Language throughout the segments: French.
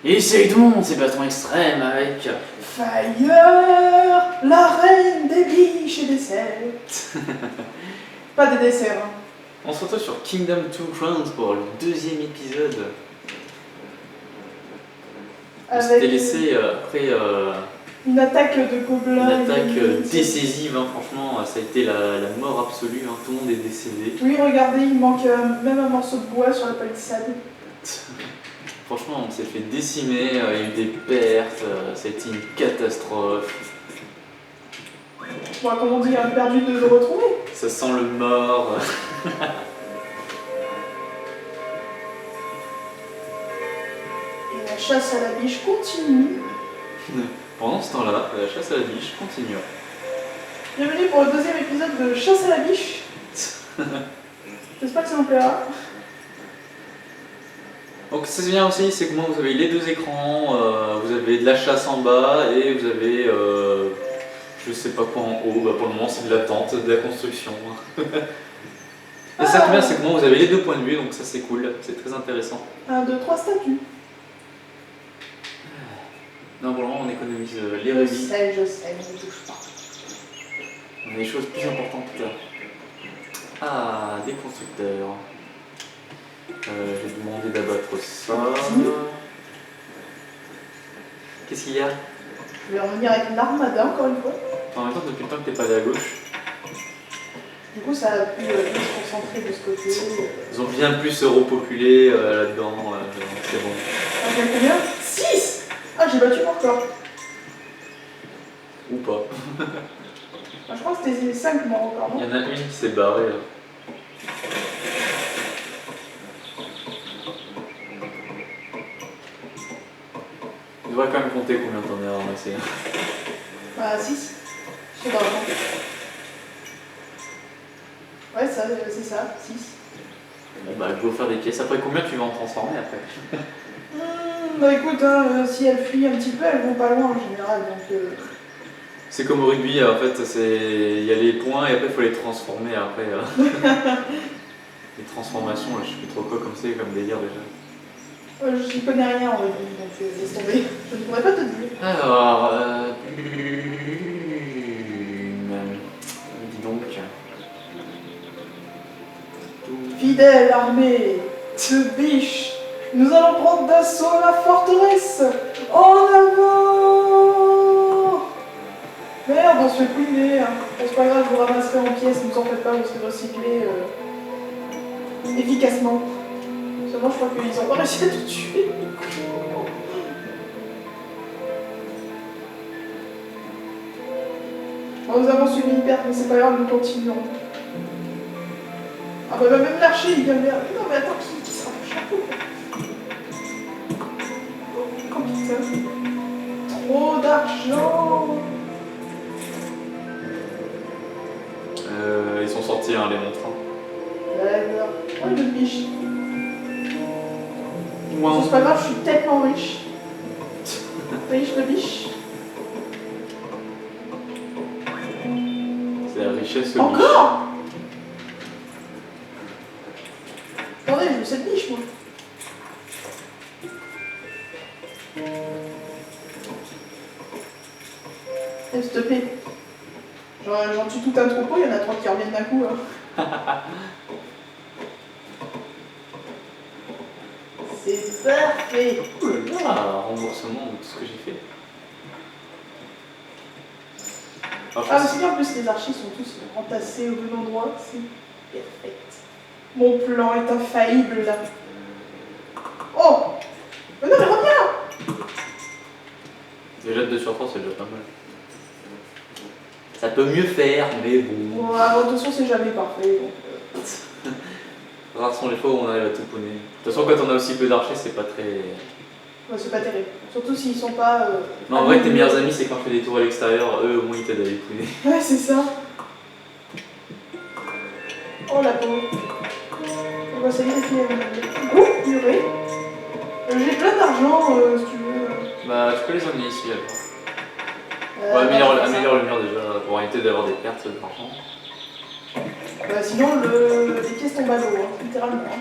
Et c'est Edmond, c'est Patron Extrême avec... Fire, la reine des biches et des cerfs. Pas des desserts. Hein. On se retrouve sur Kingdom 2 Crowns pour le deuxième épisode. On s'était laissé après une attaque de gobelins. Une attaque décisive, hein, franchement, ça a été la mort absolue, hein, tout le monde est décédé. Oui, regardez, il manque même un morceau de bois sur la palissade. Franchement, on s'est fait décimer, il y a eu des pertes, ça a été une catastrophe. Bon, comme on dit, on a perdu de le retrouver. Ça sent le mort. Et la chasse à la biche continue. Pendant ce temps-là, la chasse à la biche continue. Bienvenue pour le deuxième épisode de Chasse à la biche. J'espère que ça vous plaira. Donc ça c'est bien aussi, c'est que moi vous avez les deux écrans, vous avez de la chasse en bas et vous avez je sais pas quoi en haut, pour le moment c'est de la tente, de la construction. Et ça qui est bien c'est que moi vous avez les deux points de vue donc ça c'est cool, c'est très intéressant. 1, 2, 3 statues. Non pour le moment on économise les rubis. Je sais, je ne touche pas. On a des choses plus importantes là. Ah, des constructeurs. J'ai demandé d'abattre ça. Qu'est-ce qu'il y a? Je vais revenir avec une armada encore une fois. En même temps, depuis le temps que t'es pas allé à gauche. Du coup, ça a pu se concentrer de ce côté. Ils ont bien plus se repopuler là-dedans, c'est bon. Ah, j'ai combien 6. Ah, j'ai battu mon record. Ou pas. Ah, je crois que c'était 5 mon record, non? Il y en a une qui s'est barrée là. On devrait quand même compter combien t'en as ramassé. Bah, 6. Je sais pas vraiment. Ouais, ça, c'est ça, 6. Bon bah, il faut faire des pièces. Après, combien tu vas en transformer après? Bah écoute, hein, si elles fuient un petit peu, elles vont pas loin en général, donc... C'est comme au rugby, en fait, il y a les points et après il faut les transformer après. Les transformations, là, je sais plus trop quoi comme c'est, comme délire déjà. J'y connais rien en rugby, donc laisse tomber. Je ne pourrais pas te dire. Alors, dis donc. Fidèle armée de biches, nous allons prendre d'assaut la forteresse. En avant! Merde, on se fait couiner. Hein. Bon, c'est pas grave, je vous ramasserai en pièces, ne vous en faites pas, vous serez recyclés efficacement. Seulement, je crois qu'ils ont pas réussi à tout tuer. Bon, nous avons subi une perte, mais c'est pas grave, nous continuons. Ah bah même l'archer, il vient de... Non mais attends, qui sera le chapeau? Oh putain. Trop d'argent. Ils sont sortis, hein, les montres. D'accord. Oh, une biche. Wow. C'est pas grave, je suis tellement riche. Riche de biche. C'est la richesse de Encore? Attendez, je veux cette biche, moi. Eh, s'il te plaît. J'en tue tout un troupeau, il y en a 3 qui reviennent d'un coup. Hein. C'est parfait. Ah, remboursement de tout ce que j'ai fait. Alors, Ah, c'est bien, en plus, les archers sont tous entassés au bon endroit. C'est perfect. Mon plan est infaillible, là. Oh! Mais non, mais reviens! Déjà 2 sur 3, c'est déjà pas mal. Ça peut mieux faire, mais bon. Bon, alors, de toute façon, c'est jamais parfait. Donc, Rares sont les fois où on arrive à tout poney. De toute façon, quand on a aussi peu d'archers, c'est pas très. ouais, c'est pas terrible. Surtout s'ils sont pas. Non, en vrai, tes meilleurs amis, c'est quand tu fais des tours à l'extérieur, eux au moins ils t'aident à les pouner. Ouais, c'est ça. Oh la pauvre. On va essayer de oh, purée. J'ai plein d'argent, si tu veux. Bah, tu peux les emmener ici alors. Ouais, améliore le mur déjà pour éviter d'avoir des pertes d'argent. Bah, sinon, les pièces tombent à l'eau, hein, littéralement. Hein.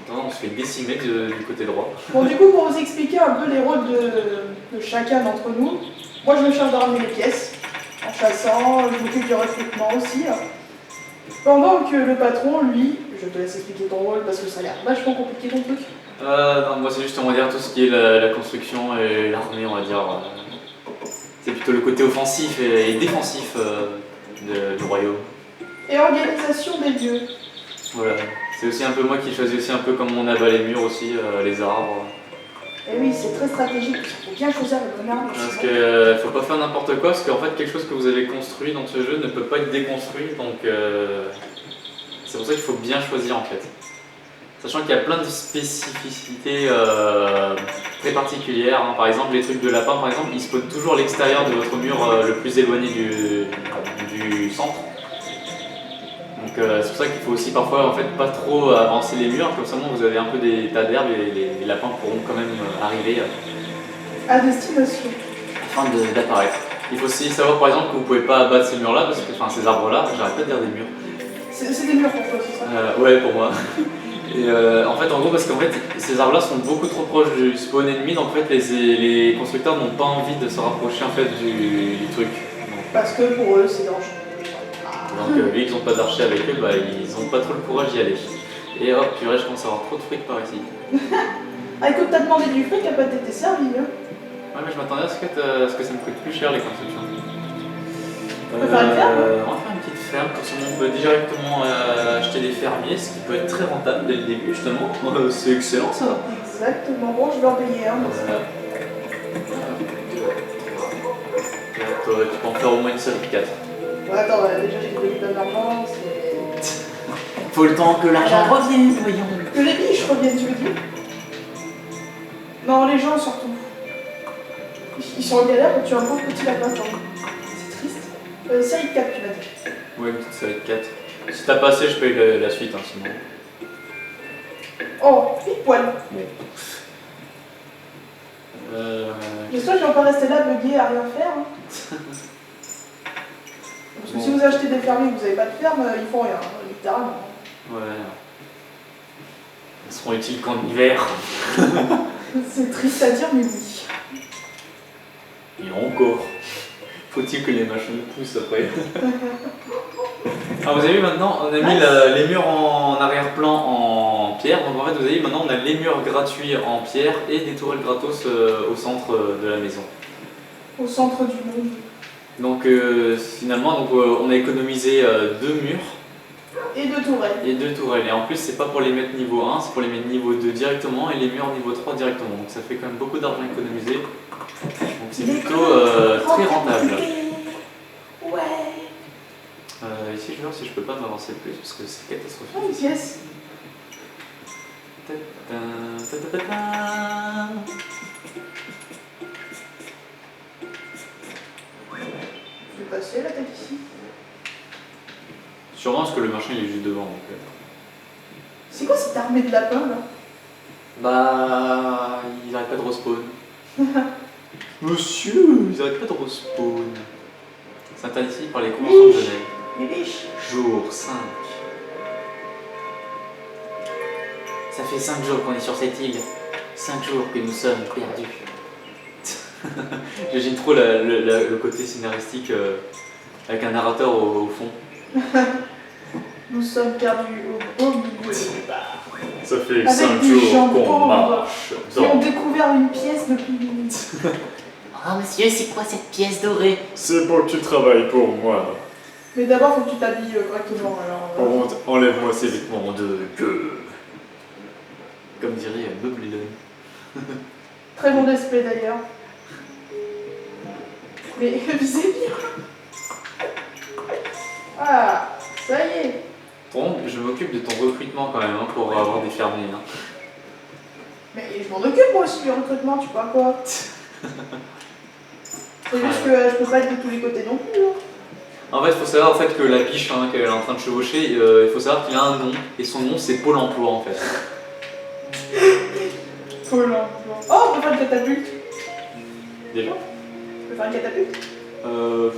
Attends, on se fait décimer du côté droit. Bon, du coup, pour vous expliquer un peu les rôles de chacun d'entre nous, moi je me charge de ramener les pièces, en chassant, je m'occupe du recrutement aussi. Pendant que le patron, lui, je te laisse expliquer ton rôle parce que ça a l'air vachement compliqué ton truc. Non, moi c'est juste, on va dire, tout ce qui est la construction et l'armée, on va dire. C'est plutôt le côté offensif et défensif du royaume. Et organisation des lieux. Voilà. C'est aussi un peu moi qui choisis aussi un peu comment on abat les murs aussi, les arbres. Et oui, c'est très stratégique, il faut bien choisir le bon arbre. Parce que faut pas faire n'importe quoi, parce qu'en fait quelque chose que vous avez construit dans ce jeu ne peut pas être déconstruit, donc c'est pour ça qu'il faut bien choisir en fait. Sachant qu'il y a plein de spécificités très particulières, hein. Par exemple les trucs de lapin par exemple, ils spawnent toujours à l'extérieur de votre mur le plus éloigné du centre. Donc c'est pour ça qu'il faut aussi parfois en fait pas trop avancer les murs, comme ça vous avez un peu des tas d'herbes et les lapins pourront quand même arriver À destination. afin d'apparaître. Il faut aussi savoir par exemple que vous pouvez pas abattre ces murs là, parce que, enfin ces arbres là, j'arrête pas de dire des murs. C'est des murs pour toi, c'est ça? Ouais pour moi. Et en fait en gros parce qu'en fait ces arbres là sont beaucoup trop proches du spawn ennemi, donc en fait les constructeurs n'ont pas envie de se rapprocher en fait du truc. Parce que pour eux c'est dangereux. Donc vu qu'ils n'ont pas d'archers avec eux, bah, ils n'ont pas trop le courage d'y aller. Et hop, purée, je commence à avoir trop de fric par ici. Ah écoute, t'as demandé du fric, à pas été servi, hein? Ouais mais je m'attendais à ce que ça me coûte plus cher les constructions. On va faire une ferme? On va faire une petite ferme, comme ça on peut directement acheter des fermiers, ce qui peut être très rentable dès le début justement. C'est excellent ça. Exactement, bon je vais en payer un. Tu peux en faire au moins une série de 4. Ouais, attends, déjà j'ai gagné plein d'argent, c'est... Faut le temps que l'argent revienne, voyons. Que les biches reviennent, tu veux dire? Non, les gens surtout. Ils sont en galère quand tu as un pauvre petit lapin, genre. C'est triste. Série de 4, tu m'as dit. Ouais, une petite série de 4. Si t'as pas assez, je paye la suite, hein, sinon. Oh, pile poil. J'espère qu'ils vont pas rester là, bugués, à rien faire. Hein. Parce que si vous achetez des fermiers et que vous n'avez pas de ferme, ils font rien, littéralement. Ouais. Elles seront utiles qu'en hiver. C'est triste à dire, mais oui. Et encore. Faut-il que les machins poussent après. Alors vous avez vu maintenant, on a mis les murs en arrière-plan en pierre. Donc en fait vous avez vu maintenant on a les murs gratuits en pierre et des tourelles gratos au centre de la maison. Au centre du monde. Donc finalement on a économisé 2 murs. Et 2 tourelles. Et 2 tourelles. Et en plus c'est pas pour les mettre niveau 1, c'est pour les mettre niveau 2 directement et les murs niveau 3 directement. Donc ça fait quand même beaucoup d'argent économisé. Donc c'est plutôt très rentable. Ouais. Ici je vais voir si je peux pas m'avancer plus parce que c'est catastrophique. Oh, une pièce. Je vais passer la tête ici. Sûrement parce que le marché il est juste devant. Donc, C'est quoi cette armée de lapins là? Bah, ils arrêtent pas de respawn. Monsieur, ils arrêtent pas de respawn. C'est interdit par les conventions de Genève. Les biches. Jour 5. Ça fait 5 jours qu'on est sur cette île. 5 jours que nous sommes perdus. J'imagine trop le côté scénaristique avec un narrateur au fond. Nous sommes perdus au beau milieu de bar. Ça fait Avec 5 des jours gens qu'on pauvres marche. qui ont découvert une pièce depuis minutes. Oh monsieur, c'est quoi cette pièce dorée? C'est pour que tu travailles pour moi. Mais d'abord, faut que tu t'habilles correctement. Alors, Enlève-moi ces vêtements de gueux. Comme dirait Bob Dylan. Très bon display d'ailleurs. Mais visez bien. Ah, ça y est. Bon, je m'occupe de ton recrutement quand même hein, pour avoir des fermiers. Hein. Mais je m'en occupe moi aussi du recrutement, tu crois quoi? C'est juste que je peux pas être de tous les côtés non plus. Hein. En fait, il faut savoir en fait, que la biche hein, qu'elle est en train de chevaucher, il faut savoir qu'il a un nom, et son nom c'est Pôle emploi en fait. Pôle emploi. Oh, on peut faire une catapulte. Déjà On peut faire une catapulte. Ouais,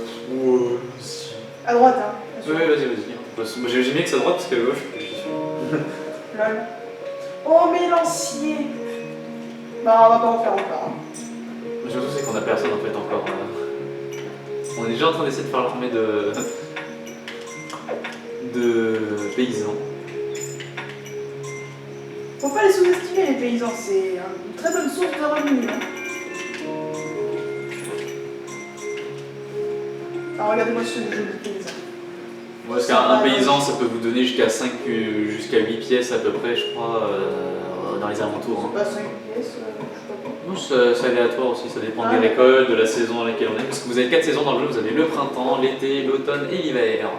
si. À droite, hein. Ouais, vas-y. J'ai bien que c'est à droite parce qu'à gauche, je suis sûr. Lol. Oh, mais lancier. Bah, on va pas en faire encore. Hein. Mais surtout, c'est qu'on a personne en fait encore. On est déjà en train d'essayer de faire l'armée de paysans. Faut pas les sous-estimer, les paysans. C'est une très bonne source de revenus. Hein. Alors, regardez-moi ce joli paysan. Parce qu'un paysan, ça peut vous donner jusqu'à 8 pièces à peu près, je crois, dans les alentours. C'est pas 5 pièces, je sais pas. Non, c'est aléatoire aussi, ça dépend des récoltes, de la saison dans laquelle on est. Parce que vous avez 4 saisons dans le jeu, vous avez le printemps, l'été, l'automne et l'hiver.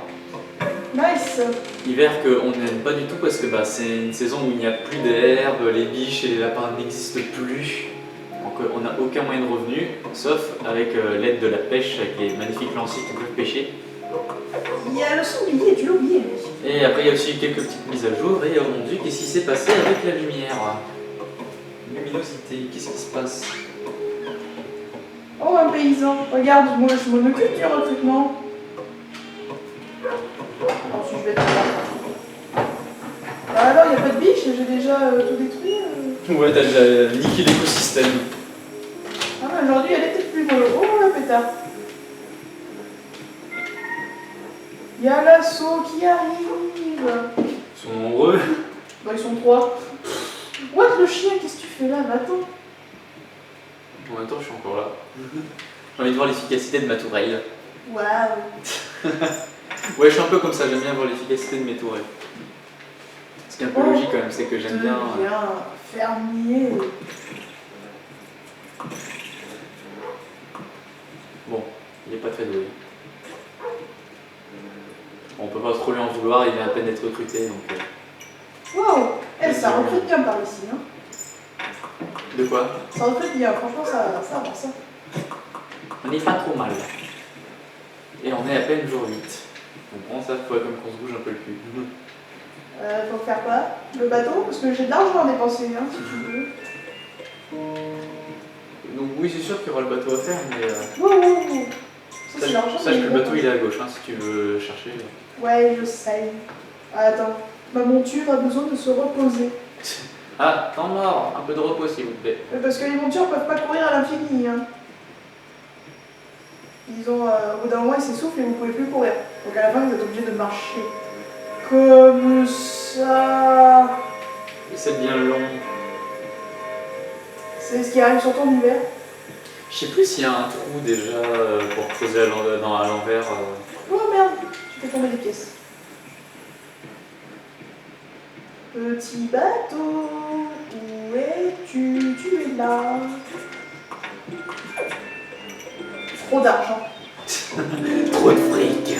Nice. L'hiver qu'on n'aime pas du tout parce que c'est une saison où il n'y a plus d'herbe, les biches et les lapins n'existent plus. Donc on n'a aucun moyen de revenu, sauf avec l'aide de la pêche, avec les magnifiques lanciers qui peuvent pêcher. Il y a le sanglier, tu l'as oublié, lui. Et après il y a aussi quelques petites mises à jour et oh mon dieu, qu'est-ce qui s'est passé avec la lumière? Luminosité, qu'est-ce qui se passe? Oh, un paysan. Regarde, moi je m'en occupe du recrutement. Ensuite, je vais te faire. Ah, alors, il n'y a pas de biche, j'ai déjà tout détruit. Ouais, t'as déjà niqué l'écosystème. Ah, mais aujourd'hui, elle est peut-être plus mollo. Oh, la pétard. Il y a l'assaut qui arrive. Ils sont nombreux. Bah, ils sont 3. What, le chien, qu'est-ce que tu fais là? Va-t'en. En même temps, je suis encore là. J'ai envie de voir l'efficacité de ma tourelle. Waouh. Ouais, je suis un peu comme ça, j'aime bien voir l'efficacité de mes tourelles. Ce qui est un peu logique quand même, c'est que j'aime bien. Fermier. Bon, il est pas très doué. Bon, on peut pas trop lui en vouloir, il vient à peine d'être recruté donc. Waouh. Eh, ça recrute bien par ici, hein. De quoi? Ça recrute bien, franchement, ça avance. On n'est pas trop mal. Et on est à peine jour 8. Donc ça faudrait comme qu'on se bouge un peu le cul. Faut faire quoi? Le bateau? Parce que j'ai de l'argent à dépenser, hein, si tu veux. Donc oui, c'est sûr qu'il y aura le bateau à faire, mais... Wow. Ça, c'est l'argent. Sache que le bateau il est à gauche, hein, si tu veux chercher. Ouais, je sais. Attends, ma monture a besoin de se reposer. Ah, temps mort, un peu de repos s'il vous plaît. Parce que les montures peuvent pas courir à l'infini, hein. Ils ont, au bout d'un moment, ils s'essoufflent et vous pouvez plus courir. Donc à la fin, vous êtes obligé de marcher. Comme ça. Et c'est bien long. C'est ce qui arrive sur ton hiver. Je sais plus s'il y a un trou déjà pour creuser à l'envers. Oh merde, j'ai fait tomber des pièces. Petit bateau, où es-tu? Tu es là. Trop d'argent. Trop de fric.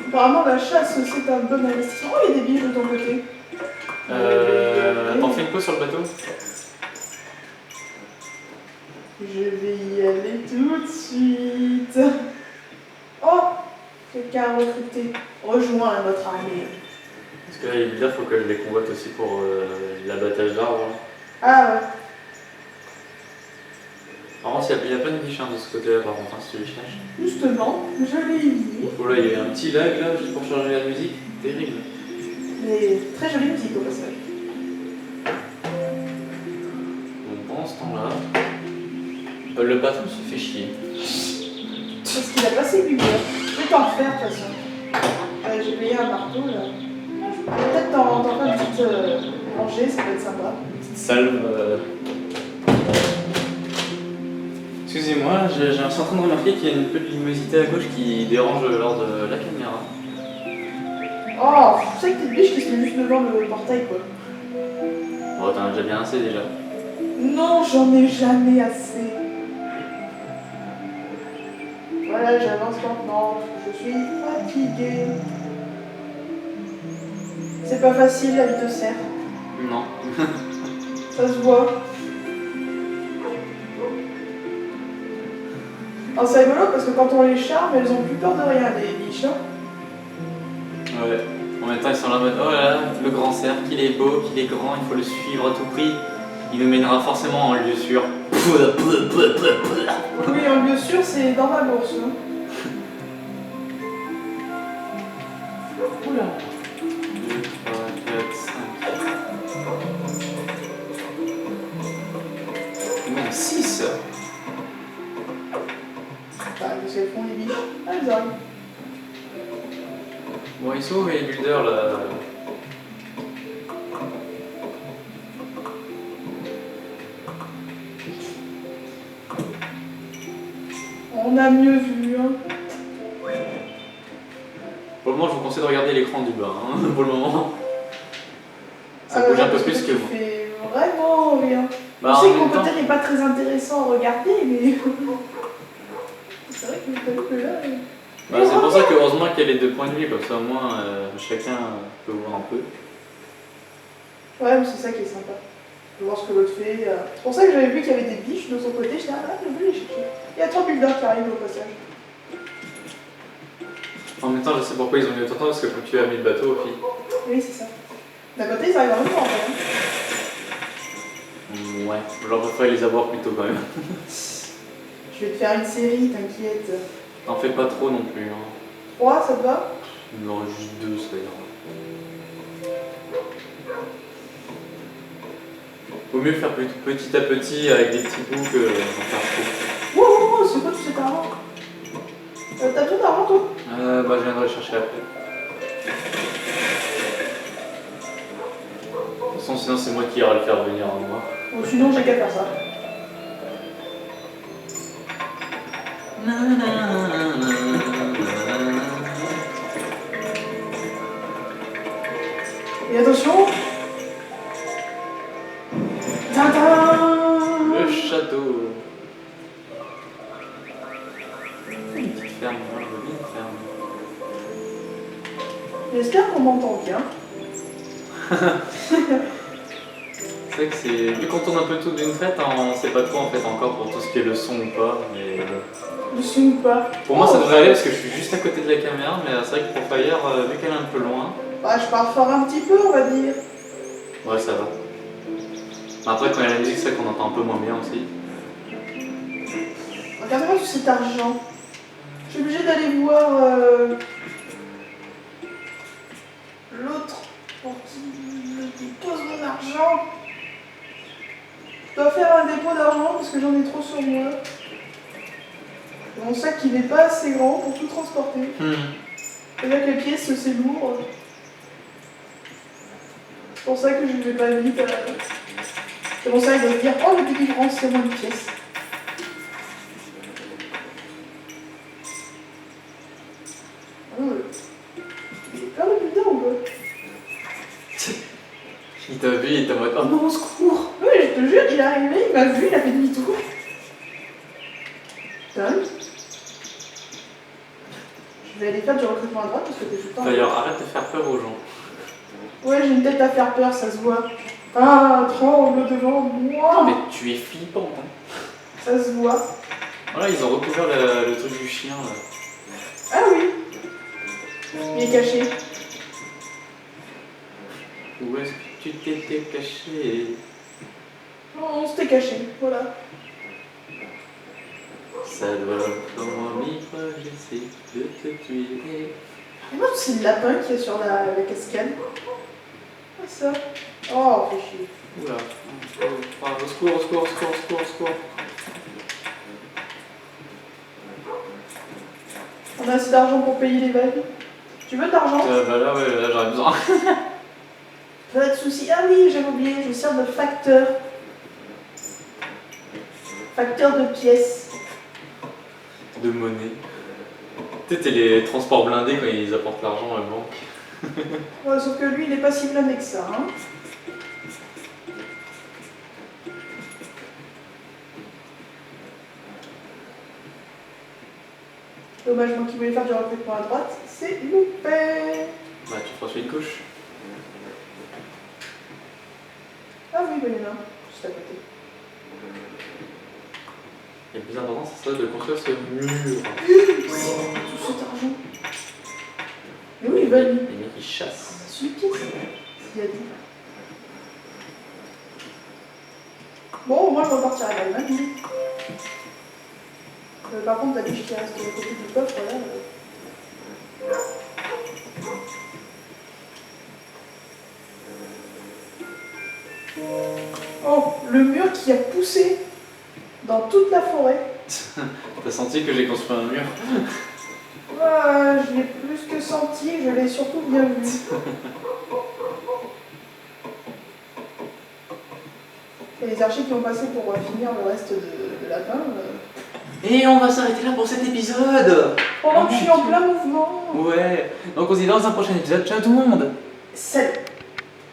Apparemment, la chasse, c'est un bon investissement. Oh, il y a des biches de ton côté. T'en fais une pause sur le bateau? Je vais y aller tout de suite. Oh, quelqu'un a recruté. Rejoins notre armée. Parce que là, il faut que je les combatte aussi pour l'abattage d'arbres. Ah ouais. Par contre, il y a plein de biches de ce côté-là, par contre, si tu les cherches. Justement, je l'ai vu. Oh là, il y a un petit lag là, juste pour changer la musique. Terrible. Mais très jolie musique au passage. Donc pendant ce temps-là, le patron se fait chier. Parce qu'il a passé du beurre. Je vais t'en refaire de toute façon. J'ai payé un marteau là. Je vais peut-être t'en faire une petite rangée, ça peut être sympa. Petite salve. Excusez-moi, je suis en train de remarquer qu'il y a une petite luminosité à gauche qui dérange lors de la caméra. Oh, je sais que t'es une biche qui se met juste devant le portail quoi. Bon, t'en as déjà bien assez déjà. Non, j'en ai jamais assez. Voilà, j'avance maintenant. Je suis fatiguée. C'est pas facile la vie de cerf. Non. Ça se voit. Oh, c'est rigolo parce que quand on les charme, elles ont plus peur de rien, les biches. Hein. Ouais. En même temps, ils sont là en mode oh là là, le grand cerf, qu'il est beau, qu'il est grand, il faut le suivre à tout prix. Il nous mènera forcément en lieu sûr. Oui, en lieu sûr, c'est dans ma bourse. Hein. Oula. sœurs. Bah, parce qu'elles font les biches. Ah, elles arrivent. Bon, ils sont où les builders là? On a mieux vu, hein. Pour le moment, je vous conseille de regarder l'écran du bas, hein, pour le moment. Ça Ah, bouge ouais, un peu parce plus que tu moi. fais vraiment rien. Bah, Je sais en que mon même temps, côté n'est pas très intéressant à regarder, mais. C'est vrai que t'as vu que là. bah, c'est pour ça que heureusement qu'il y a les deux points de vue, comme ça au moins chacun peut voir un peu. Ouais, mais c'est ça qui est sympa. De voir ce que l'autre fait. C'est pour ça que j'avais vu qu'il y avait des biches de son côté. J'étais ah, je vais les chercher. Il y a 3 builders qui arrivent au passage. En même temps, je sais pourquoi ils ont mis autant de temps, parce que comme tu as mis le bateau, fille. Oui, c'est ça. D'un côté, ils arrivent en même temps, en fait. Ouais, j'aurais préféré les avoir plus tôt quand même. Je vais te faire une série, t'inquiète. T'en fais pas trop non plus. Hein. 3, ça te va? Non, juste 2, ça ira. Vaut mieux faire plutôt petit à petit avec des petits bouts que d'en faire trop. Wow, wow, wow, c'est quoi tout cet argent? T'as tout d'argent, toi? Bah, je viendrai chercher après. De toute façon, sinon, c'est moi qui ira le faire venir en moi. Bon, sinon, j'ai qu'à faire ça. Et attention! Tintin! Le château. Une petite ferme, moi je veux bien une ferme. J'espère qu'on m'entend bien. C'est vrai que c'est. Vu qu'on tourne un peu tout d'une traite, on sait pas trop en fait encore pour tout ce qui est le son ou pas. Mais Je suis ou pas? pour moi ça devrait aller parce que je suis juste à côté de la caméra, mais c'est vrai que pour Fire, vu qu'elle est un peu loin, Bah, je parle fort un petit peu, on va dire. ouais ça va. Après quand il y a la musique, c'est vrai qu'on entend un peu moins bien aussi. Regardez-moi tout cet argent. Je suis obligée d'aller voir l'autre pour qu'il pose mon argent. Je dois faire un dépôt d'argent parce que j'en ai trop sur moi. Mon sac il n'est pas assez grand pour tout transporter. C'est-à-dire que les pièces c'est lourd. C'est pour ça que je ne vais pas vite. C'est pour ça que je vais dire oh le petit grand c'est moins de pièces. Il est plein de builders ou quoi? Il t'a vu, il était en mode oh non, au secours! Oui, je te jure, il est arrivé, il m'a vu, il a fait demi-tour. Putain. Je vais aller faire du recrutement à droite parce que t'es tout le temps. D'ailleurs, arrête de faire peur aux gens. Ouais, j'ai une tête à faire peur, ça se voit. Ah, tremble devant moi. Non mais tu es flippant, hein. Ça se voit. Voilà, ils ont recouvert le truc du chien là. Ah oui. Il est caché. Où est-ce que tu t'étais caché? Non, on s'était caché, voilà. Ça doit comment vivre, j'essaie de te tuer. Et moi, c'est le lapin qui est sur la cascade. Ah, ça. Oh, fait chier. Oula. Au secours, au secours, au secours, au secours, au secours. On a assez d'argent pour payer les vagues. Tu veux de l'argent? Bah là, ouais, là j'aurais besoin. Pas de soucis. Ah oui, j'avais oublié, je sers de facteur. Facteur de pièces. De monnaie. Tu sais, t'es les transports blindés quand ils apportent l'argent à la banque. Ouais, sauf que lui, il est pas si blindé que ça. Hein. Dommage, moi qui voulais faire du recrutement à droite, c'est loupé. Bah, tu franchis une couche. Ah oui, il y en a un, juste à côté. Et le plus important, c'est ça de construire ce mur. Tout cet argent. Mais oui, il va lui. Les mecs, ils chassent. Sur les pieds, s'il a dit. Bon, moi je repartirai avec la main. Par contre, la biche qui reste de côté du coffre, là. Oh, le mur qui a poussé dans toute la forêt. T'as senti que j'ai construit un mur? Je l'ai plus que senti, je l'ai surtout bien vu. Il y a les archers qui ont passé pour finir le reste de lapin. Et on va s'arrêter là pour cet épisode. Pendant que je suis en plein mouvement. Ouais, donc on se dit dans un prochain épisode. Ciao tout le monde. Salut.